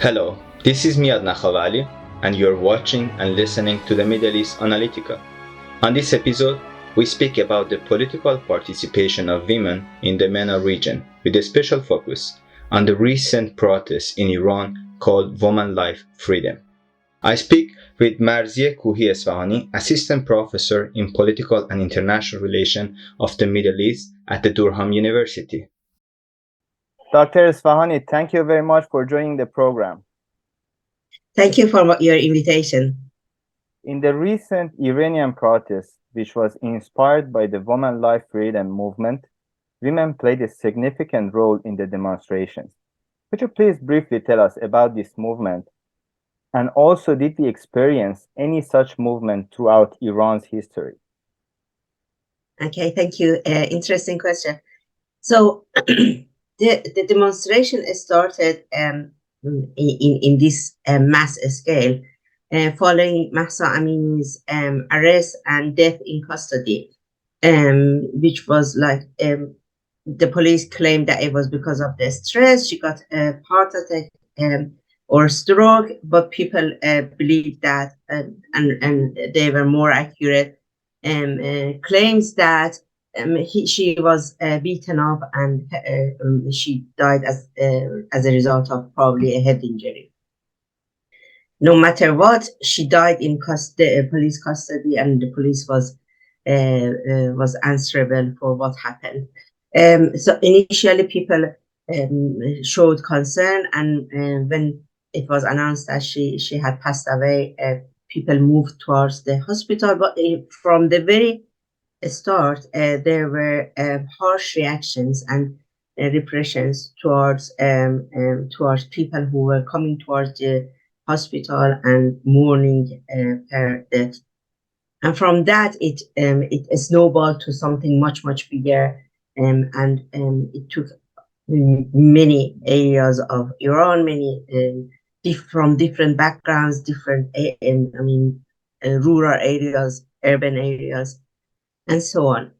Hello, this is me Nakhavali, and you're watching and listening to the Middle East Analitika. On this episode, we speak about the political participation of women in the MENA region, with a special focus on the recent protests in Iran called Women Life Freedom. I speak with Marizeh Kouhi-Esfanhani, Assistant Professor in Political and International Relations of the Middle East at the Durham University. Dr. Esfahani, thank you very much for joining the program. Thank you for your invitation. In the recent Iranian protest, which was inspired by the Women Life Freedom movement, women played a significant role in the demonstrations. Could you please briefly tell us about this movement? And also, did we experience any such movement throughout Iran's history? Okay, thank you. Interesting question. So the demonstration started in this mass scale following Mahsa Amini's arrest and death in custody, which was like the police claimed that it was because of the stress. She got a heart attack or stroke, but people believed that, and they were more accurate claims that she was beaten up and she died as a result of probably a head injury. No matter what, she died in police custody, and the police was answerable for what happened. So initially, people showed concern, and when it was announced that she had passed away, people moved towards the hospital. But from the very start, there were harsh reactions and repressions towards people who were coming towards the hospital and mourning her death. And from that, it snowballed to something much bigger, and it took many areas of Iran, many from different backgrounds, different rural areas, urban areas, and so on.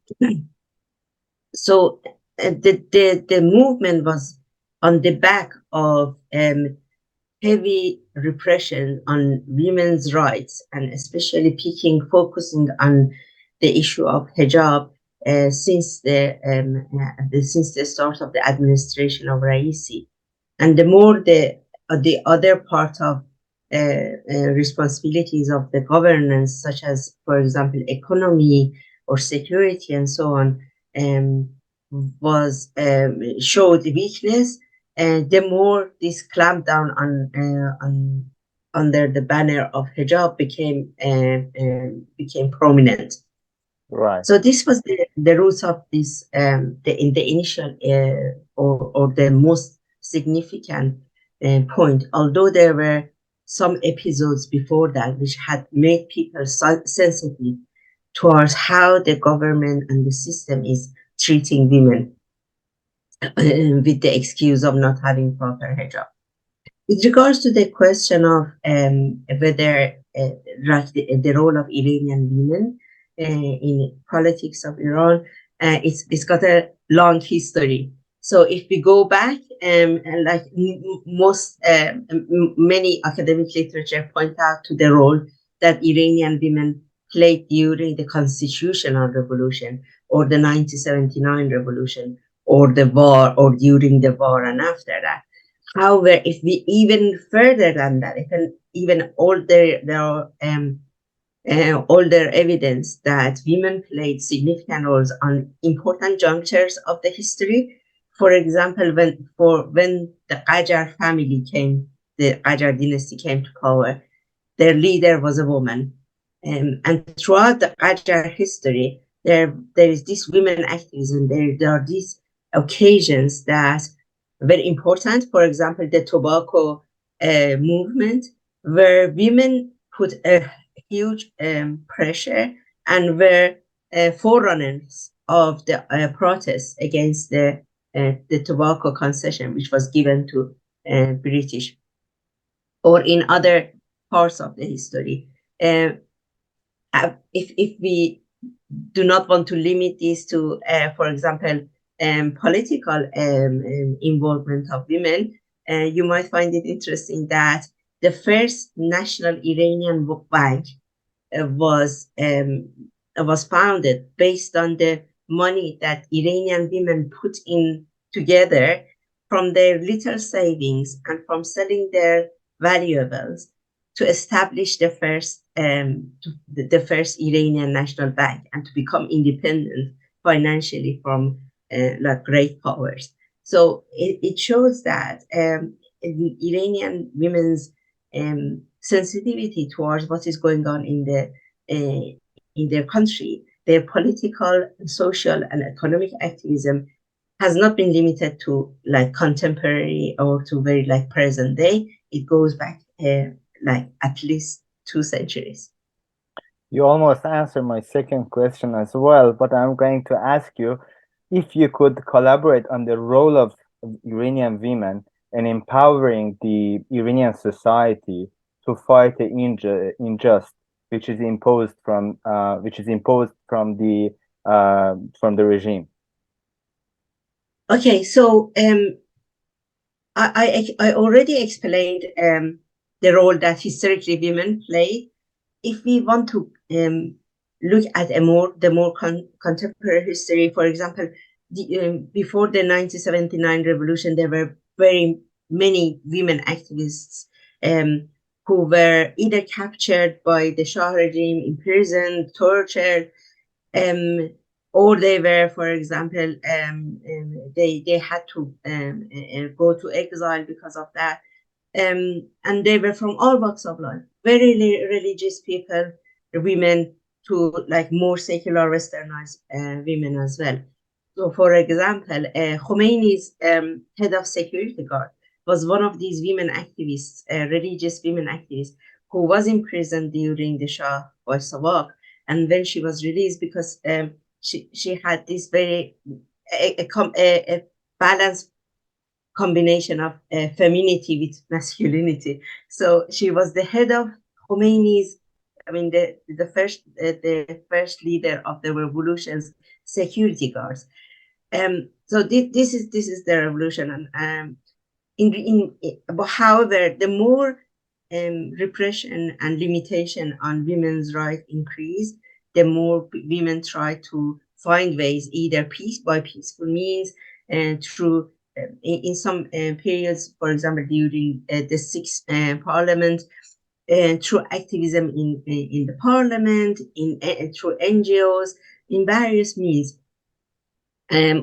So the movement was on the back of heavy repression on women's rights, and especially focusing on the issue of hijab since the start of the administration of Raisi. And the more the other part of responsibilities of the governance, such as, for example, economy or security and so on, was showed weakness, and the more this clampdown on under the banner of hijab became prominent. Right. So this was the roots of this in the initial or the most significant point. Although there were some episodes before that which had made people sensitive towards how the government and the system is treating women with the excuse of not having proper hijab. With regards to the question of whether the role of Iranian women in politics of Iran, it's got a long history. So if we go back, and like many academic literature point out to the role that Iranian women played during the constitutional revolution or the 1979 revolution or the war or during the war and after that. However, if we even further than that, even older, there are older evidence that women played significant roles on important junctures of the history. For example, when the Qajar family the Qajar dynasty came to power, their leader was a woman, and throughout the Qajar history, there is this women activism. There are these occasions that are very important. For example, the tobacco movement, where women put a huge pressure and were forerunners of the protests against the tobacco concession, which was given to British, or in other parts of the history. If we do not want to limit this to, for example, political involvement of women, you might find it interesting that the first national Iranian bank was founded based on the money that Iranian women put in together from their little savings and from selling their valuables to establish the first Iranian national bank and to become independent financially from like great powers. So it shows that Iranian women's sensitivity towards what is going on in their country, their political, social, and economic activism has not been limited to like contemporary or to very like present day. It goes back like at least 2 centuries. You almost answered my second question as well, but I'm going to ask you if you could collaborate on the role of Iranian women in empowering the Iranian society to fight the injustice which is imposed from the regime. Okay, so I already explained the role that historically women play. If we want to look at the more contemporary history, for example, before the 1979 revolution, there were very many women activists who were either captured by the Shah regime, imprisoned, tortured, or they were, for example, they had to go to exile because of that. And they were from all walks of life, very religious people, women, to like more secular westernized women as well. So, for example, Khomeini's head of security guard was one of these women activists, religious women activists, who was imprisoned during the Shah by Sawak. And when she was released, because she had this very a balanced combination of femininity with masculinity. So she was the head of Khomeini's, I mean, the first leader of the revolution's security guards. So this is the revolution, and but however, the more repression and limitation on women's rights increase, the more women try to find ways, either by peaceful means and through in some periods, for example, during the sixth parliament, through activism in the parliament, through NGOs, in various means,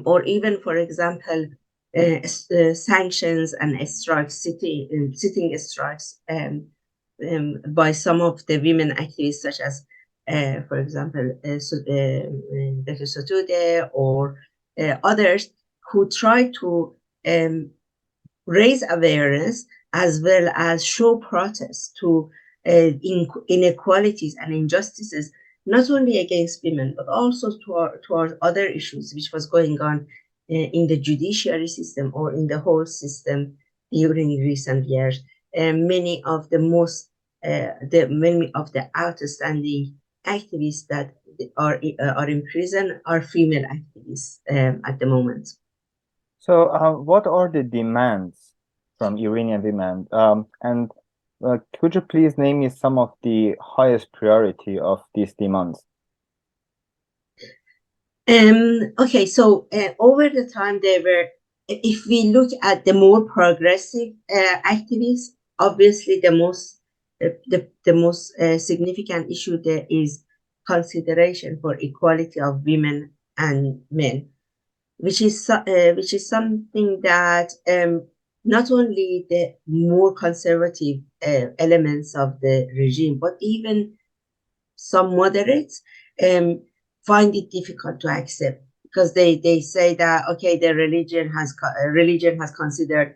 or even, for example, sanctions and strikes, sitting strikes by some of the women activists, such as, for example, Dr. Sotude or others, who try to raise awareness as well as show protest to inequalities and injustices, not only against women, but also towards other issues which was going on in the judiciary system or in the whole system during recent years. Many of the outstanding activists that are in prison are female activists at the moment. So, what are the demands from Iranian women? And could you please name me some of the highest priority of these demands? Okay, so over the time, if we look at the more progressive activists, obviously the most significant issue there is consideration for equality of women and men, which is something that not only the more conservative elements of the regime, but even some moderates find it difficult to accept, because they say that, okay, the religion has considered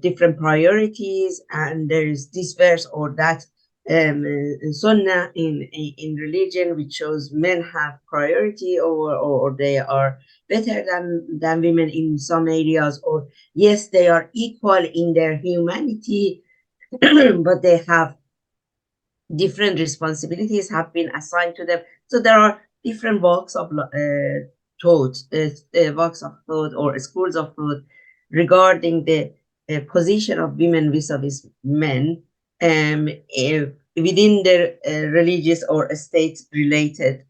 different priorities, and there is this verse or that sunnah in religion which shows men have priority, or they are better than women in some areas, or yes, they are equal in their humanity, but they have different responsibilities have been assigned to them. So there are different walks of thought, walks of thought or schools of thought regarding the position of women vis-a-vis men within their religious or state-related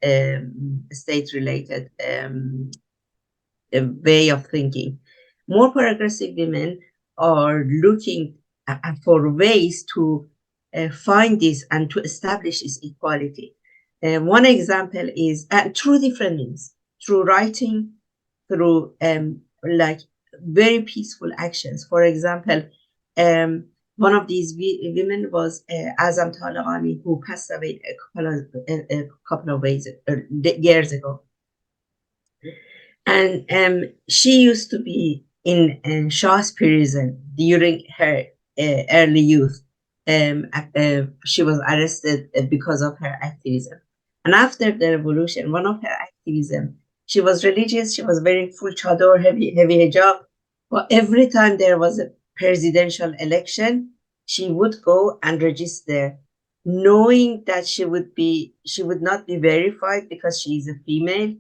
way of thinking. More progressive women are looking for ways to find this and to establish this equality. One example is through different means, through writing, through like very peaceful actions. For example, one of these women was Azam Talaqani, who passed away a couple of years ago. And she used to be in Shah's prison during her early youth. She was arrested because of her activism. And after the revolution, one of her activism, she was religious, she was wearing full chador, heavy hijab. But every time there was a presidential election, she would go and register, knowing that she would not be verified because she is a female,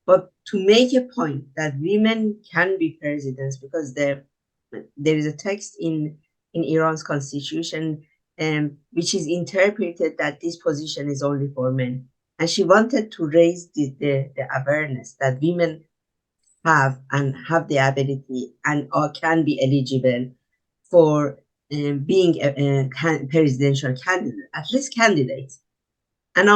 but to make a point that women can be presidents, because there is a text in Iran's constitution which is interpreted that this position is only for men. And she wanted to raise the awareness that women have the ability and can be eligible for being a presidential candidate, at least candidates. And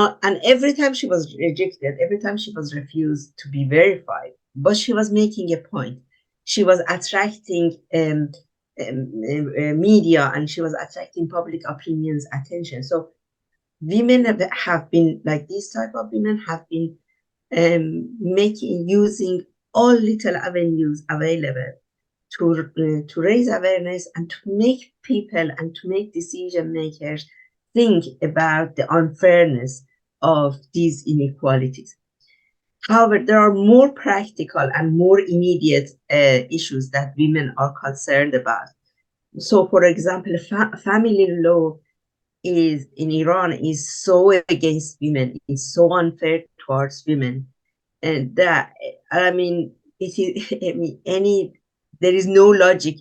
every time she was rejected, every time she was refused to be verified, but she was making a point. She was attracting media, and she was attracting public opinion's attention. So women have been, like these type of women have been using all little avenues available to raise awareness and to make people and to make decision makers think about the unfairness of these inequalities. However, there are more practical and more immediate issues that women are concerned about. So, for example, family law in Iran is so against women, it's so unfair towards women, and that, I mean, it is, there is no logic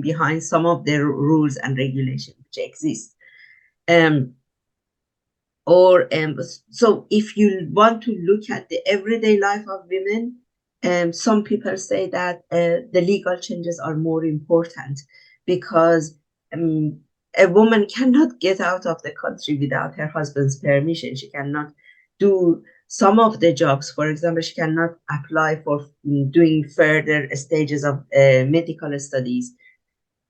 behind some of the rules and regulations which exist. So if you want to look at the everyday life of women, some people say that the legal changes are more important, because a woman cannot get out of the country without her husband's permission. She cannot do some of the jobs. For example, she cannot apply for doing further stages of medical studies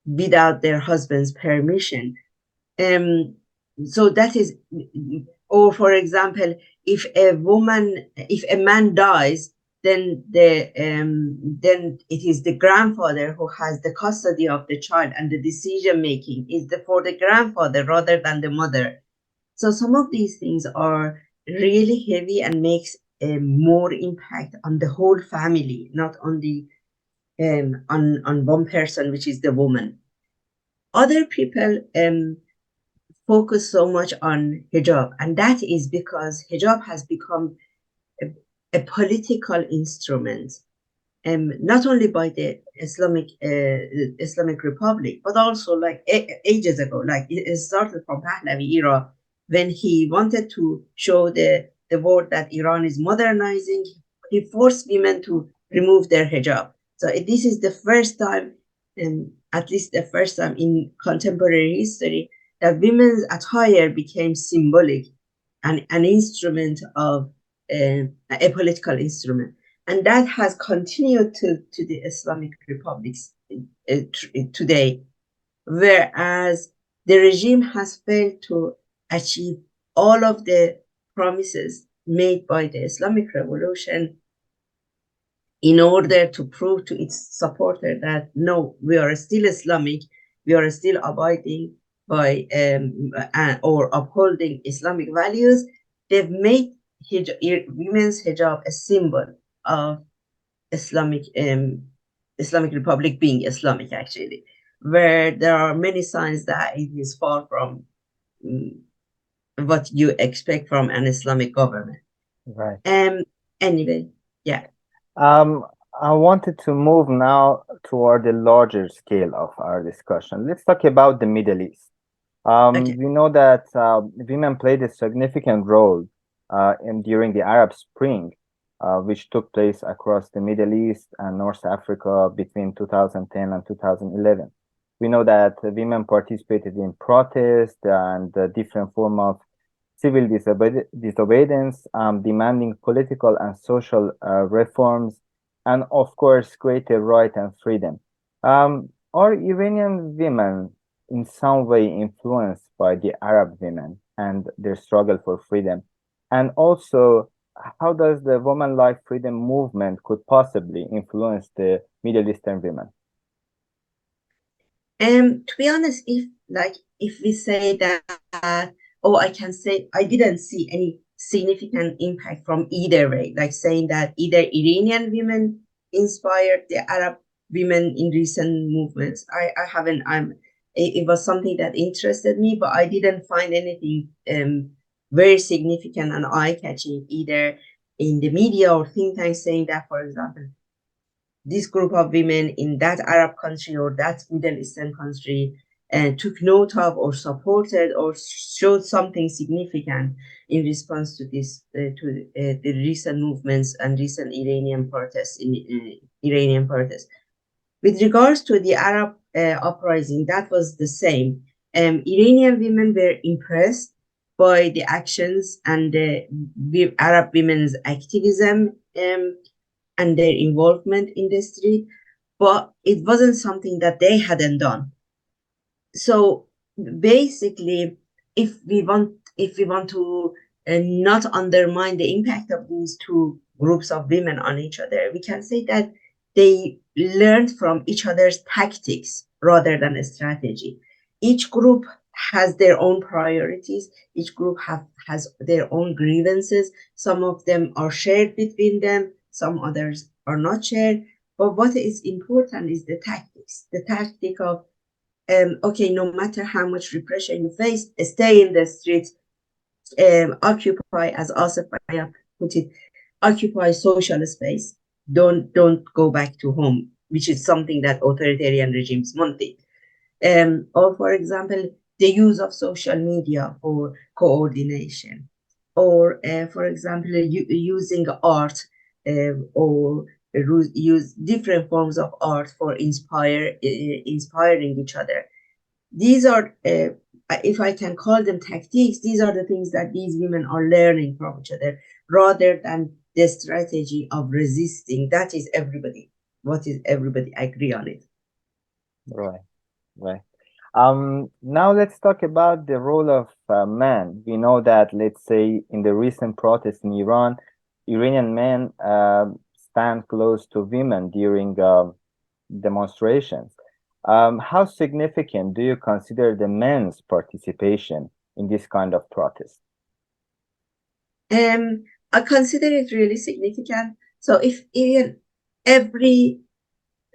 without their husband's permission. So that is, or for example, if a man dies, then then it is the grandfather who has the custody of the child, and the decision making is for the grandfather rather than the mother. So some of these things are really heavy and makes more impact on the whole family, not only on one person, which is the woman. Other people focus so much on hijab, and that is because hijab has become a political instrument, not only by the Islamic Republic, but also like ages ago. Like it started from Pahlavi era, when he wanted to show the world that Iran is modernizing. He forced women to remove their hijab. So this is the first time, at least the first time in contemporary history, that women's attire became symbolic and an instrument of a political instrument. And that has continued to the Islamic republics today, whereas the regime has failed to achieve all of the promises made by the Islamic Revolution in order to prove to its supporter that no, we are still Islamic, we are still abiding by or upholding Islamic values. They've made women's hijab a symbol of Islamic Republic being Islamic, actually, where there are many signs that it is far from what you expect from an Islamic government. Right. Anyway, yeah. I wanted to move now toward the larger scale of our discussion. Let's talk about the Middle East. Okay. We know that women played a significant role during the Arab Spring, which took place across the Middle East and North Africa between 2010 and 2011. We know that women participated in protests and different form of civil disobedience, demanding political and social reforms, and of course, greater right and freedom. Are Iranian women in some way influenced by the Arab women and their struggle for freedom? And also, how does the woman life freedom movement could possibly influence the Middle Eastern women? To be honest, if we say that, oh, I can say I didn't see any significant impact from either way, like saying that either Iranian women inspired the Arab women in recent movements. I haven't. It was something that interested me, but I didn't find anything very significant and eye-catching either in the media or think tanks saying that, for example, this group of women in that Arab country or that Middle Eastern country took note of or supported or showed something significant in response to the recent movements and recent Iranian protests. With regards to the Arab uprising, that was the same. Iranian women were impressed by the actions and the Arab women's activism and their involvement in the street, but it wasn't something that they hadn't done. So basically, if we want to not undermine the impact of these two groups of women on each other, we can say that they learned from each other's tactics rather than a strategy. Each group has their own priorities. Each group has their own grievances. Some of them are shared between them, some others are not shared. But what is important is the tactics, the tactic of okay, no matter how much repression you face, stay in the streets, occupy, as Asif put it, occupy social space. Don't go back to home, which is something that authoritarian regimes wanted. Or for example, the use of social media for coordination, or for example, using art or use different forms of art for inspiring each other. These are, if I can call them tactics, these are the things that these women are learning from each other rather than the strategy of resisting. That is everybody. What is everybody agree on it? Right, right. Now let's talk about the role of men. We know that, let's say, in the recent protests in Iran, Iranian men stand close to women during demonstrations. How significant do you consider the men's participation in this kind of protest? I consider it really significant. So if even every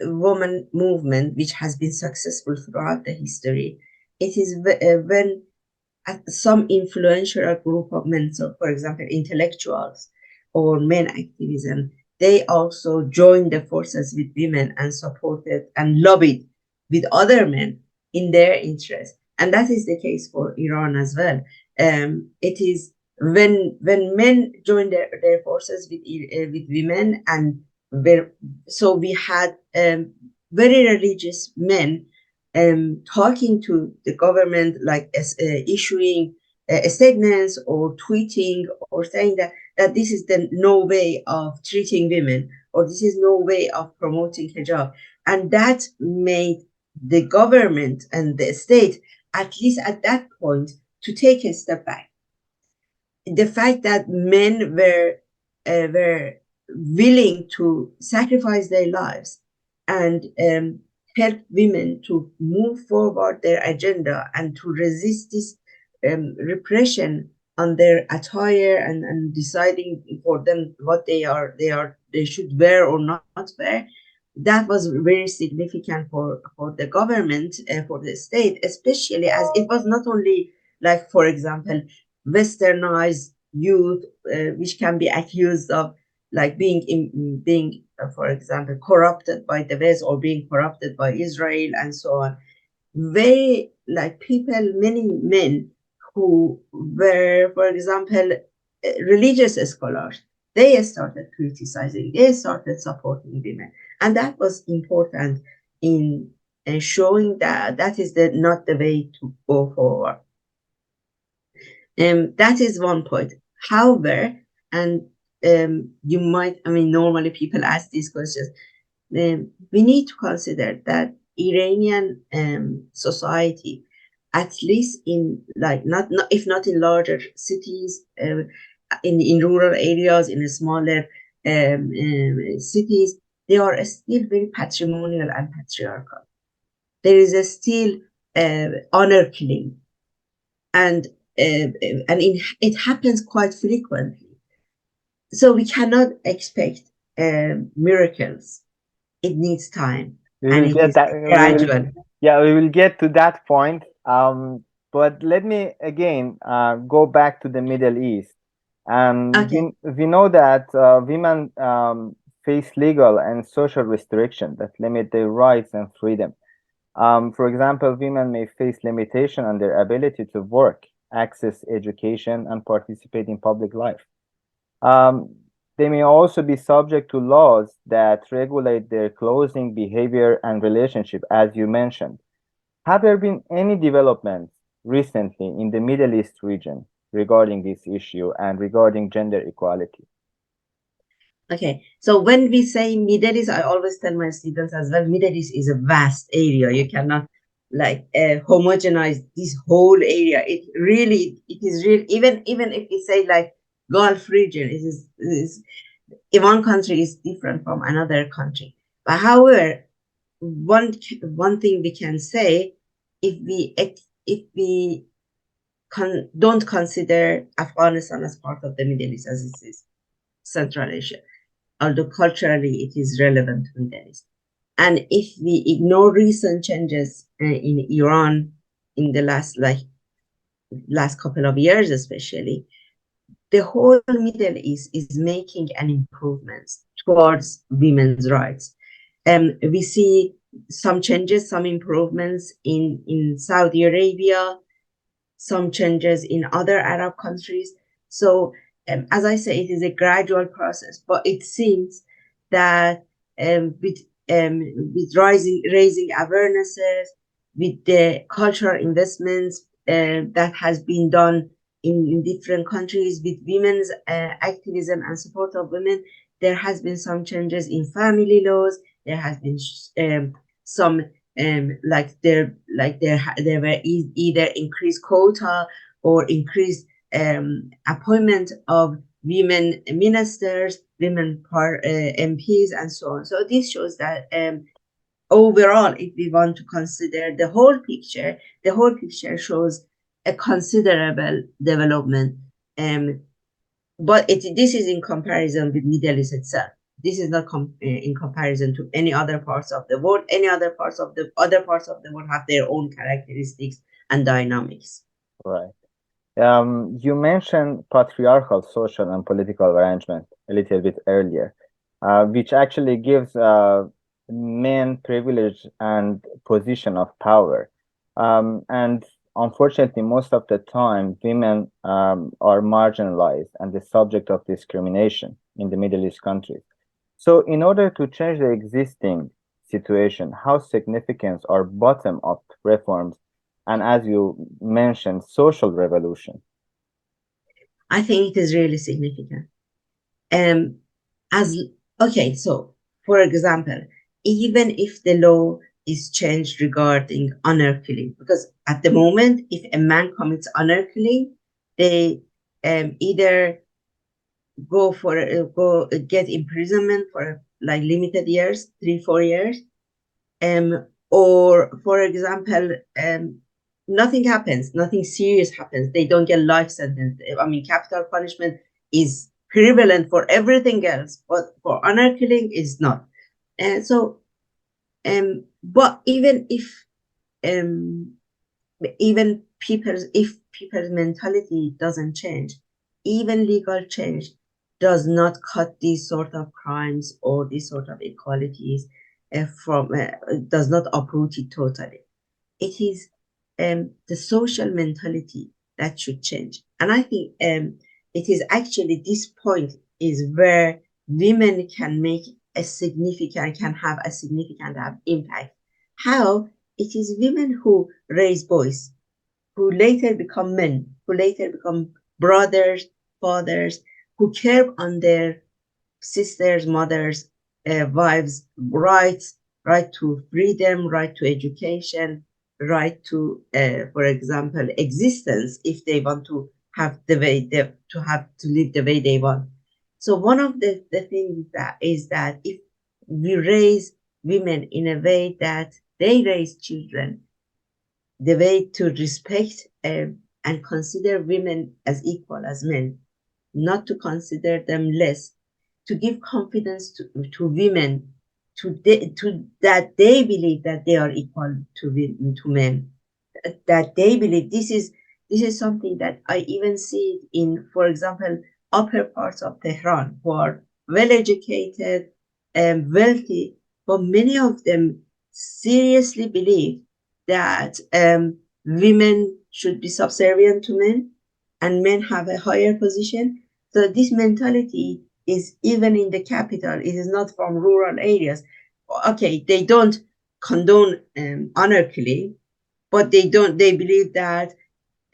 woman movement which has been successful throughout the history, it is when some influential group of men, so for example, intellectuals or men activism, they also joined the forces with women and supported and lobbied with other men in their interest. And that is the case for Iran as well. It is when men joined their forces with women, and so we had very religious men talking to the government, like issuing statements or tweeting or saying that this is the no way of treating women, or this is no way of promoting hijab. And that made the government and the state, at least at that point, to take a step back. The fact that men were willing to sacrifice their lives and help women to move forward their agenda and to resist this repression on their attire and deciding for them what they should wear or not wear. That was very significant for the government, for the state, especially as it was not only, like, for example, westernized youth which can be accused of like being, for example, corrupted by the West or being corrupted by Israel and so on. Very like people, many men who were, for example, religious scholars, they started criticizing, they started supporting women, and that was important in showing that that is not the way to go forward. That is one point. However, and you might, I mean, normally people ask these questions. We need to consider that Iranian society, at least in like not if not in larger cities, in rural areas, in smaller cities, they are still very patrimonial and patriarchal. There is a still honor killing, and it happens quite frequently. So we cannot expect miracles. It needs time, We and will it get is that. gradual. Yeah, we will get to that point. But let me again go back to the Middle East. Okay. We know that women face legal and social restrictions that limit their rights and freedom. For example, women may face limitation on their ability to work, access education, and participate in public life. Um, they may also be subject to laws that regulate their clothing, behavior, and relationship, as you mentioned. Have there been any developments recently in the Middle East region regarding this issue and regarding gender equality? Okay. So when we say Middle East, I always tell my students as well, Middle East is a vast area. You cannot like homogenize this whole area. It really, it is real. Even if we say like Gulf region, it is one country is different from another country. But however, one thing we can say, if we don't consider Afghanistan as part of the Middle East as it is Central Asia, although culturally it is relevant to Middle East. And if we ignore recent changes in Iran in the last couple of years, especially, the whole Middle East is making an improvement towards women's rights. We see some changes, some improvements in Saudi Arabia, some changes in other Arab countries. So, as I say, it is a gradual process, but it seems that with raising awarenesses, with the cultural investments that has been done in different countries, with women's activism and support of women, there has been some changes in family laws. There has been some there were either increased quota or increased appointment of women ministers, women MPs, and so on. So this shows that overall, if we want to consider the whole picture shows a considerable development. But this is in comparison with Middle East itself. This is not in comparison to any other parts of the world. Any other parts of the world have their own characteristics and dynamics. Right. You mentioned patriarchal social and political arrangement a little bit earlier, which actually gives men privilege and position of power. And unfortunately, most of the time, women are marginalized and the subject of discrimination in the Middle East countries. So, in order to change the existing situation, how significant are bottom-up reforms and, as you mentioned, social revolution? I think it is really significant. As okay, so for example, even if the law is changed regarding honor killing, because at the moment, if a man commits honor killing, they either go get imprisonment for like limited years, 3-4 years, or for example, nothing happens, nothing serious happens. They don't get life sentence. I mean, capital punishment is prevalent for everything else, but for honor killing is not. And so, but even people's mentality doesn't change, even legal change does not cut these sort of crimes or these sort of inequalities does not uproot it totally. It is the social mentality that should change. And I think it is actually this point is where women can have a significant impact. How? It is women who raise boys, who later become men, who later become brothers, fathers, who care on their sisters, mothers, wives' rights, right to freedom, right to education, right to, for example, existence if they want to have the way to have to live the way they want. So one of the things that is that if we raise women in a way that they raise children, the way to respect and consider women as equal as men, not to consider them less, to give confidence to women, to that they believe that they are equal to men, that they believe this is something that I even see in, for example, upper parts of Tehran, who are well educated and wealthy, but many of them seriously believe that women should be subservient to men and men have a higher position. So this mentality is even in the capital. It is not from rural areas. Okay, they don't condone honor killing, but they believe that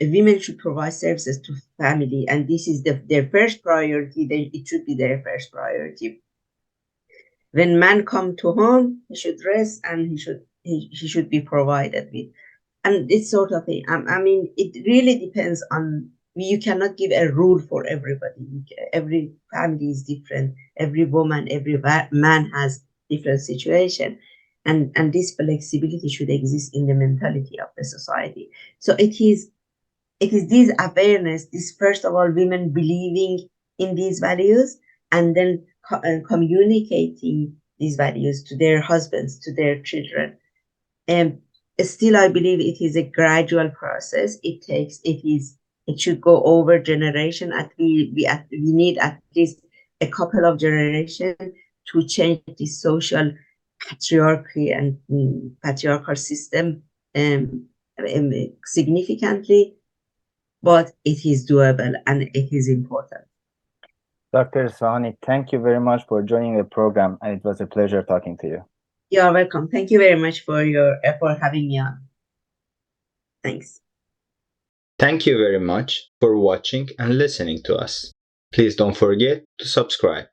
women should provide services to family, and this is their first priority. It should be their first priority. When man come to home, he should rest and he should be provided with. And this sort of thing. I mean, it really depends on, you cannot give a rule for everybody. Every family is different. Every woman, every man has different situation. And this flexibility should exist in the mentality of the society. So it is this awareness, this first of all, women believing in these values, and then communicating these values to their husbands, to their children. And still, I believe it is a gradual process. It should go over generation. We need at least a couple of generations to change the social patriarchy and patriarchal system significantly, but it is doable and it is important. Dr. Esfanhani, thank you very much for joining the program, and it was a pleasure talking to you. You are welcome. Thank you very much for having me on. Thanks. Thank you very much for watching and listening to us. Please don't forget to subscribe.